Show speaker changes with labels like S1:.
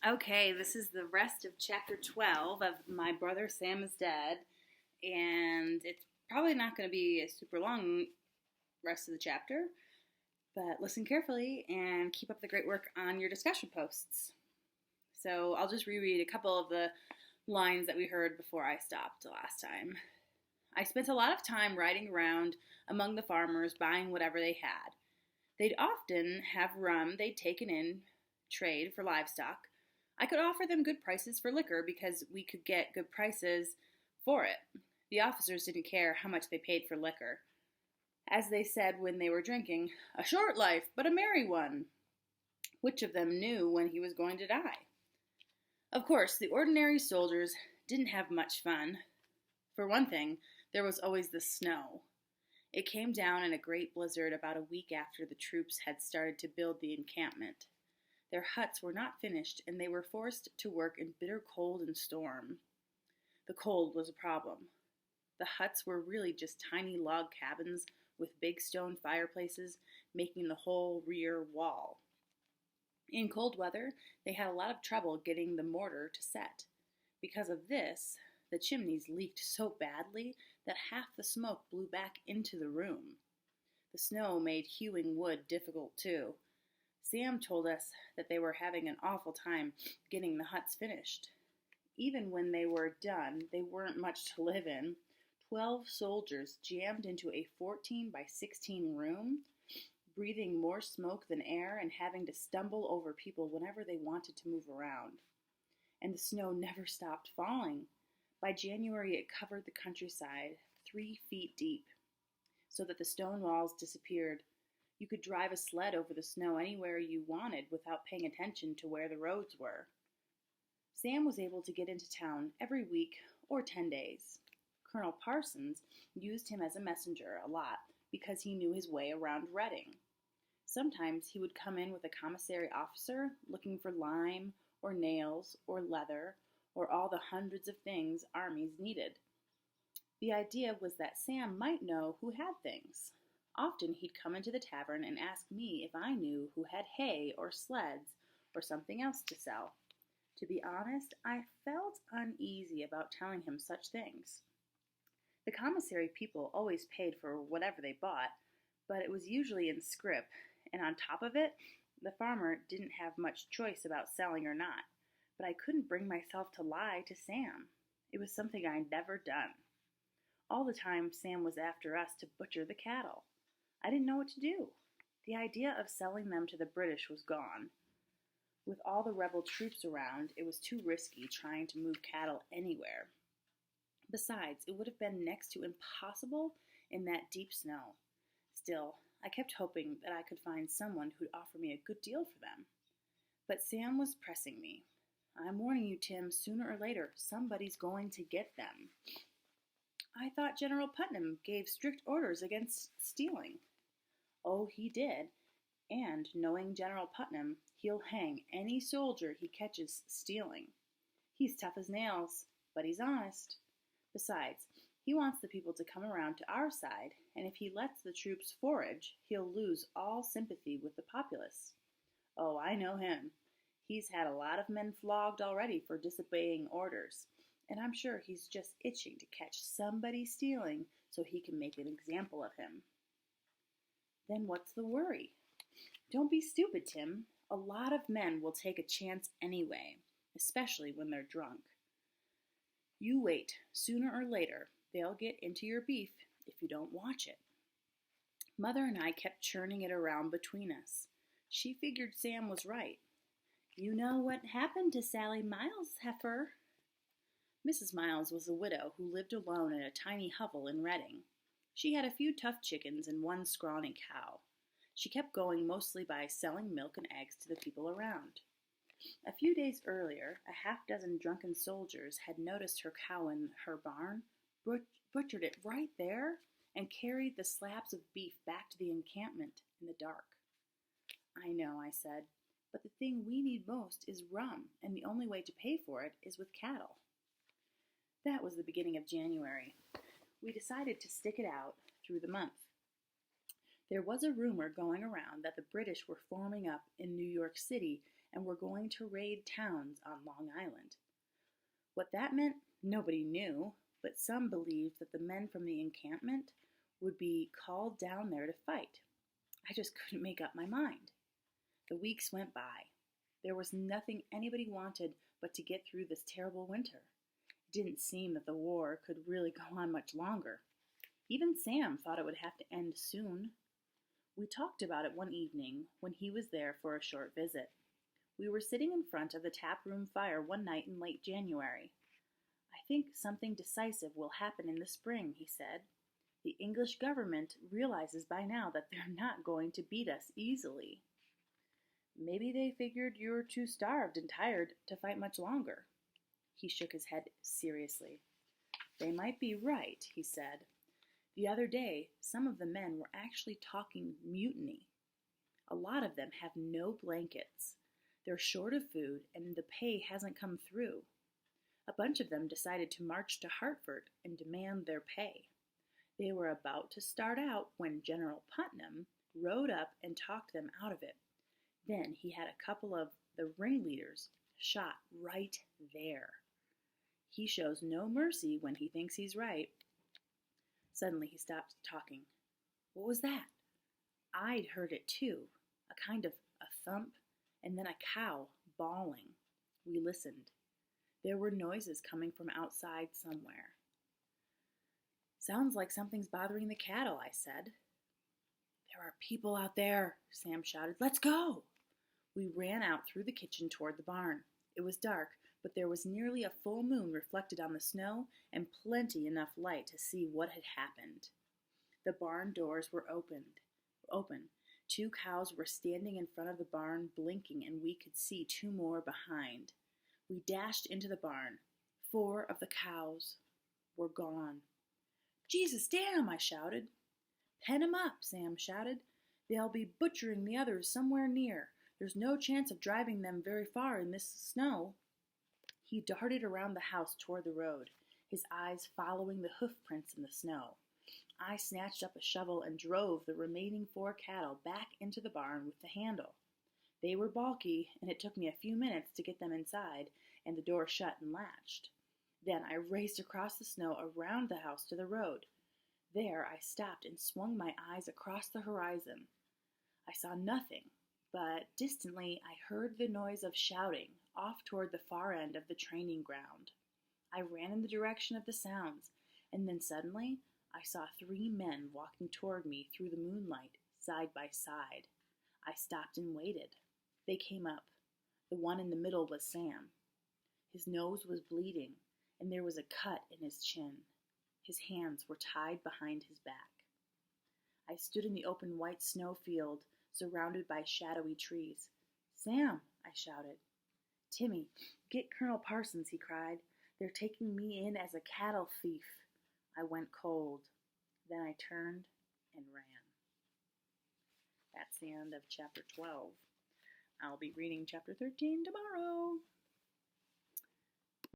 S1: Okay, this is the rest of chapter 12 of My Brother Sam is Dead, and it's probably not going to be a super long rest of the chapter, but listen carefully and keep up the great work on your discussion posts. So I'll just reread a couple of the lines that we heard before I stopped last time. I spent a lot of time riding around among the farmers buying whatever they had. They'd often have rum they'd taken in trade for livestock. I could offer them good prices for liquor because we could get good prices for it. The officers didn't care how much they paid for liquor. As they said when they were drinking, a short life, but a merry one. Which of them knew when he was going to die? Of course, the ordinary soldiers didn't have much fun. For one thing, there was always the snow. It came down in a great blizzard about a week after the troops had started to build the encampment. Their huts were not finished, and they were forced to work in bitter cold and storm. The cold was a problem. The huts were really just tiny log cabins with big stone fireplaces making the whole rear wall. In cold weather, they had a lot of trouble getting the mortar to set. Because of this, the chimneys leaked so badly that half the smoke blew back into the room. The snow made hewing wood difficult, too. Sam told us that they were having an awful time getting the huts finished. Even when they were done, they weren't much to live in. 12 soldiers jammed into a 14 by 16 room, breathing more smoke than air and having to stumble over people whenever they wanted to move around. And the snow never stopped falling. By January, it covered the countryside 3 feet deep, so that the stone walls disappeared. You could drive a sled over the snow anywhere you wanted without paying attention to where the roads were. Sam was able to get into town every week or 10 days. Colonel Parsons used him as a messenger a lot because he knew his way around Reading. Sometimes he would come in with a commissary officer looking for lime or nails or leather or all the hundreds of things armies needed. The idea was that Sam might know who had things. Often he'd come into the tavern and ask me if I knew who had hay or sleds or something else to sell. To be honest, I felt uneasy about telling him such things. The commissary people always paid for whatever they bought, but it was usually in scrip, and on top of it, the farmer didn't have much choice about selling or not. But I couldn't bring myself to lie to Sam. It was something I'd never done. All the time, Sam was after us to butcher the cattle. I didn't know what to do. The idea of selling them to the British was gone. With all the rebel troops around, it was too risky trying to move cattle anywhere. Besides, it would have been next to impossible in that deep snow. Still, I kept hoping that I could find someone who'd offer me a good deal for them. But Sam was pressing me. I'm warning you, Tim, sooner or later, somebody's going to get them. I thought General Putnam gave strict orders against stealing. Oh, he did. And knowing General Putnam, he'll hang any soldier he catches stealing. He's tough as nails, but he's honest. Besides, he wants the people to come around to our side, and if he lets the troops forage, he'll lose all sympathy with the populace. Oh, I know him. He's had a lot of men flogged already for disobeying orders, and I'm sure he's just itching to catch somebody stealing so he can make an example of him. Then what's the worry? Don't be stupid, Tim. A lot of men will take a chance anyway, especially when they're drunk. You wait. Sooner or later, they'll get into your beef if you don't watch it. Mother and I kept churning it around between us. She figured Sam was right. You know what happened to Sally Miles, heifer? Mrs. Miles was a widow who lived alone in a tiny hovel in Reading. She had a few tough chickens and one scrawny cow. She kept going mostly by selling milk and eggs to the people around. A few days earlier, a half-dozen drunken soldiers had noticed her cow in her barn, butchered it right there, and carried the slabs of beef back to the encampment in the dark. I know, I said, but the thing we need most is rum, and the only way to pay for it is with cattle. That was the beginning of January. We decided to stick it out through the month. There was a rumor going around that the British were forming up in New York City and were going to raid towns on Long Island. What that meant, nobody knew, but some believed that the men from the encampment would be called down there to fight. I just couldn't make up my mind. The weeks went by. There was nothing anybody wanted but to get through this terrible winter. It didn't seem that the war could really go on much longer. Even Sam thought it would have to end soon. We talked about it one evening when he was there for a short visit. We were sitting in front of the tap-room fire one night in late January. "I think something decisive will happen in the spring," he said. "The English government realizes by now that they're not going to beat us easily." "Maybe they figured you were too starved and tired to fight much longer." He shook his head seriously. "They might be right," he said. "The other day, some of the men were actually talking mutiny. A lot of them have no blankets. They're short of food, and the pay hasn't come through. A bunch of them decided to march to Hartford and demand their pay. They were about to start out when General Putnam rode up and talked them out of it. Then he had a couple of the ringleaders shot right there. He shows no mercy when he thinks he's right." Suddenly he stopped talking. "What was that?" I'd heard it too, a kind of a thump, and then a cow bawling. We listened. There were noises coming from outside somewhere. "Sounds like something's bothering the cattle," I said. "There are people out there," Sam shouted. "Let's go!" We ran out through the kitchen toward the barn. It was dark, but there was nearly a full moon reflected on the snow and plenty enough light to see what had happened. The barn doors were open. 2 cows were standing in front of the barn blinking, and we could see 2 more behind. We dashed into the barn. 4 of the cows were gone. "Jesus, damn!" I shouted. "Pen 'em up," Sam shouted. "They'll be butchering the others somewhere near. There's no chance of driving them very far in this snow." He darted around the house toward the road, his eyes following the hoof prints in the snow. I snatched up a shovel and drove the remaining 4 cattle back into the barn with the handle. They were balky, and it took me a few minutes to get them inside and the door shut and latched. Then I raced across the snow around the house to the road. There I stopped and swung my eyes across the horizon. I saw nothing, but distantly I heard the noise of shouting off toward the far end of the training ground. I ran in the direction of the sounds, and then suddenly I saw 3 men walking toward me through the moonlight, side by side. I stopped and waited. They came up. The one in the middle was Sam. His nose was bleeding, and there was a cut in his chin. His hands were tied behind his back. I stood in the open white snow field, surrounded by shadowy trees. "Sam," I shouted. "Timmy, get Colonel Parsons," he cried. "They're taking me in as a cattle thief." I went cold. Then I turned and ran. That's the end of chapter 12. I'll be reading chapter 13 tomorrow.